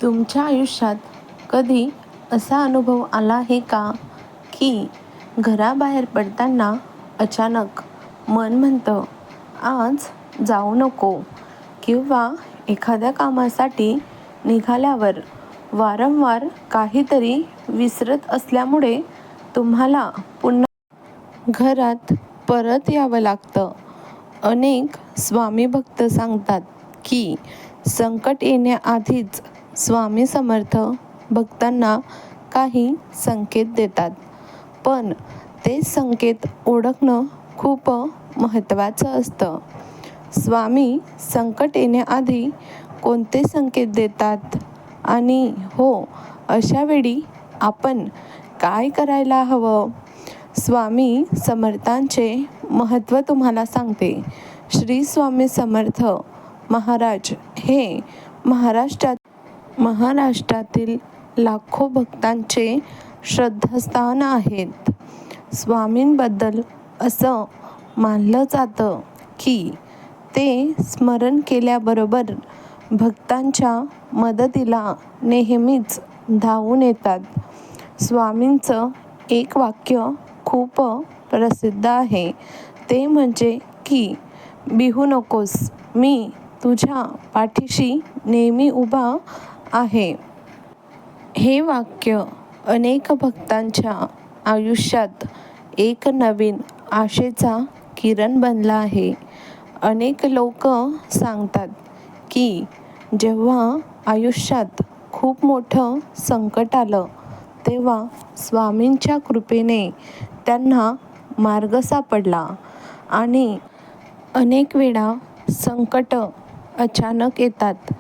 तुमच्या आयुष्यात कधी असा अनुभव आला आहे का की घराबाहेर पडताना अचानक मन म्हणतं आज जाऊ नको, किंवा एखाद्या कामासाठी निघाल्यावर वारंवार काहीतरी विसरत असल्यामुळे तुम्हाला पुन्हा घरात परत यावं लागतं. अनेक स्वामी भक्त सांगतात की संकट येण्याआधीच स्वामी समर्थ भक्तांना काही संकेत देतात, पण ते संकेत ओळखणं खूप महत्त्वाचं असतं. स्वामी संकट येण्याआधी कोणते संकेत देतात आणि अशा वेळी आपण काय करायला हवं? स्वामी समर्थांचे महत्त्व तुम्हाला सांगते. श्री स्वामी समर्थ महाराज हे महाराष्ट्रातील लाखो भक्तांचे श्रद्धास्थान आहेत. स्वामींबद्दल असं मानलं जातं की ते स्मरण केल्याबरोबर भक्तांच्या मदतीला नेहमीच धावून येतात. स्वामींचं एक वाक्य खूप प्रसिद्ध आहे, ते म्हणजे की भिवू नकोस, मी तुझ्या पाठीशी नेहमी उभा आहे. हे वाक्य अनेक भक्तांच्या आयुष्यात एक नवीन आशेचा किरण बनला आहे. अनेक लोक सांगतात की जेव्हा आयुष्यात खूप मोठं संकट आलं तेव्हा स्वामींच्या कृपेने त्यांना मार्ग सापडला. आणि अनेक वेळा संकट अचानक येतात,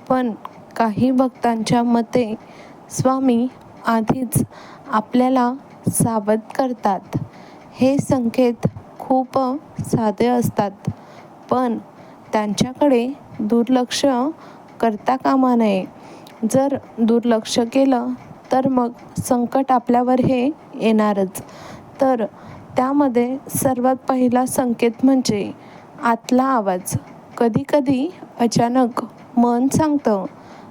पण काही भक्तांच्या मते स्वामी आधीच आपल्याला सावध करतात. हे संकेत खूप साधे असतात, पण त्यांच्याकडे दुर्लक्ष करता कामा नये. जर दुर्लक्ष केलं तर मग संकट आपल्यावर हे येणारच. तर त्यामध्ये सर्वात पहिला संकेत म्हणजे आतला आवाज. कधीकधी अचानक मन सांगतं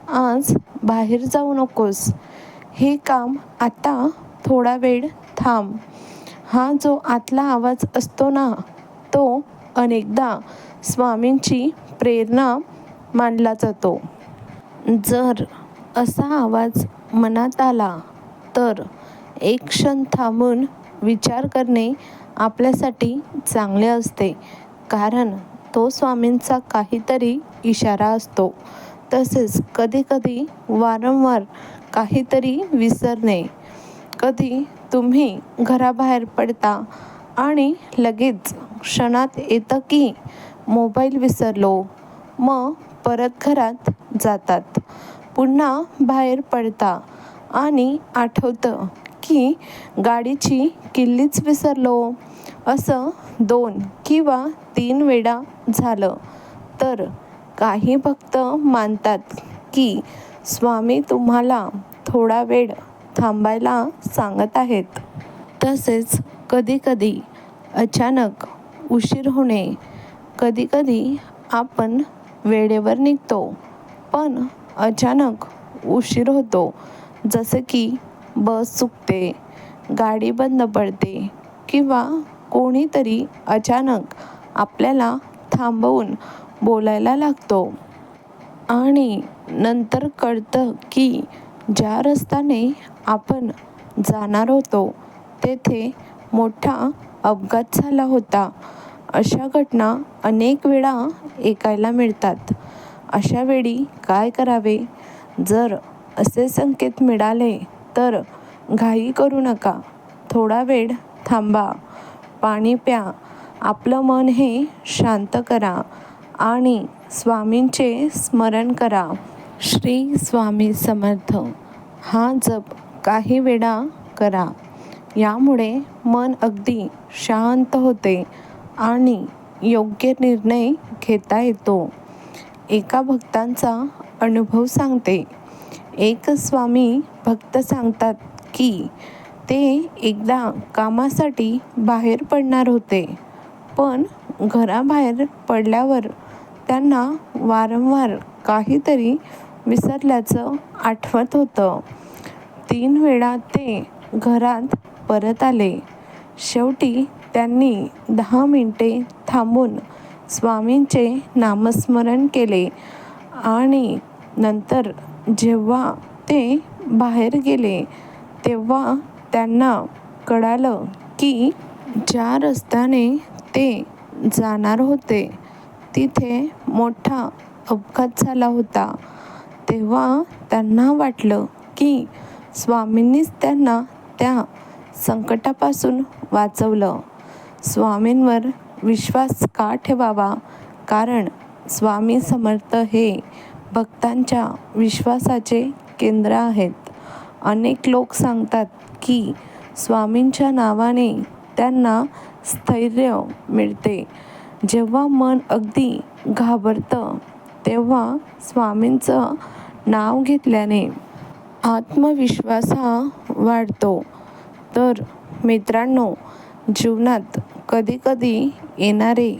आज बाहेर जाऊ नकोस, हे काम आता थोडा वेळ थांब. हा जो आतला आवाज असतो ना, तो अनेकदा स्वामींची प्रेरणा मानला जातो. जर असा आवाज मनात आला तर एक क्षण थांबून विचार करणे आपल्यासाठी चांगले असते, कारण तो स्वामींचा काहीतरी इशारा असतो. तसेच कधीकधी वारंवार काहीतरी विसरणे. कधी तुम्ही घराबाहेर पडता आणि लगेच क्षणात येतं की मोबाईल विसरलो, मग परत घरात जातात. पुन्हा बाहेर पडता आणि आठवतं की गाडीची किल्लीच विसरलो. असं 2 किंवा 3 वेळा झालं तर काही भक्त मानतात की स्वामी तुम्हाला थोडा वेळ थांबायला सांगत आहेत. तसेच कधीकधी अचानक उशीर होणे. कधीकधी आपण वेळेवर निघतो पण अचानक उशीर होतो, जसे की बस चुकते, गाडी बंद पडते, किंवा कोणीतरी अचानक आपल्याला थांबवून बोलायला लागतो. आणि नंतर कळतं की ज्या रस्त्याने आपण जाणार होतो तेथे मोठा अपघात झाला होता. अशा घटना अनेक वेळा ऐकायला मिळतात. अशा वेळी काय करावे? जर असे संकेत मिळाले तर घाई करू नका. थोडा वेळ थांबा, पाणी प्या, आपलं मन हे शांत करा आणि स्वामींचे स्मरण करा. श्री स्वामी समर्थ हा जप काही वेळा करा. यामुळे मन अगदी शांत होते आणि योग्य निर्णय घेता येतो. एका भक्तांचा अनुभव सांगते. एक स्वामी भक्त सांगतात की ते एकदा कामासाठी बाहेर पडणार होते, पण घराबाहेर पडल्यावर त्यांना वारंवार काहीतरी विसरल्याचं आठवत होतं. 3 वेळा ते घरात परत आले. शेवटी त्यांनी 10 मिनिटे थांबून स्वामींचे नामस्मरण केले आणि नंतर जेव्हा ते बाहेर गेले तेव्हा त्यांना कळालं की ज्या रस्त्याने ते जाणार होते तिथे मोठा अपघात झाला होता. तेव्हा त्यांना वाटलं की स्वामींनीच त्यांना त्या संकटापासून वाचवलं. स्वामींवर विश्वास का ठेवावा? कारण स्वामी समर्थ हे भक्तांच्या विश्वासाचे केंद्र आहेत. अनेक लोक सांगतात की स्वामींच्या नावाने त्यांना स्थैर्य मिळते. जेव्हा मन अगदी घाबरतं तेव्हा स्वामींचं नाव घेतल्याने आत्मविश्वास हा वाढतो. तर मित्रांनो, जीवनात कधी-कधी येणारे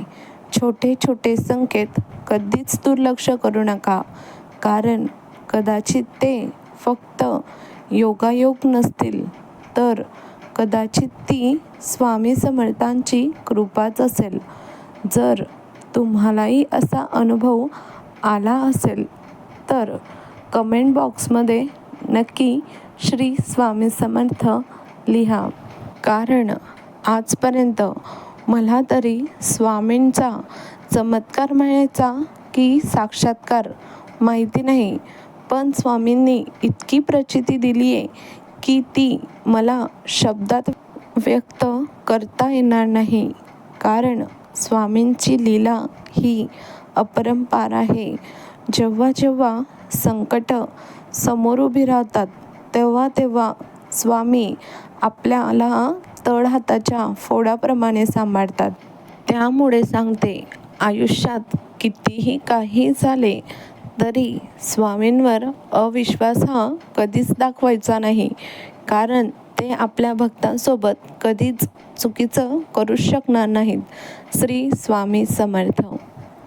छोटे छोटे संकेत कधीच दुर्लक्ष करू नका. कारण कदाचित ते फक्त योगायोग नसतील तर कदाचित ती स्वामी समर्थांची कृपाच असेल. जर तुम्हालाही असा अनुभव आला असेल तर कमेंट बॉक्समध्ये नक्की श्री स्वामी समर्थ लिहा. कारण आजपर्यंत मला तरी स्वामींचा चमत्कार मिळायचा की साक्षात्कार माहिती नाही, पण स्वामींनी इतकी प्रचिती दिली आहे की ती मला शब्दात व्यक्त करता येणार नाही. कारण स्वामींची लीला ही अपरंपार आहे. जेव्हा जेव्हा संकट समोर उभी राहतात तेव्हा तेव्हा स्वामी आपल्याला तळहाताच्या फोडाप्रमाणे सांभाळतात. त्यामुळे सांगते, आयुष्यात कितीही काही झाले तरी स्वामींवर अविश्वास हा कधीच दाखवायचा नाही. कारण ते आपल्या भक्तांसोबत कधीच चुकीचं करू शकणार नाहीत. श्री स्वामी समर्थ.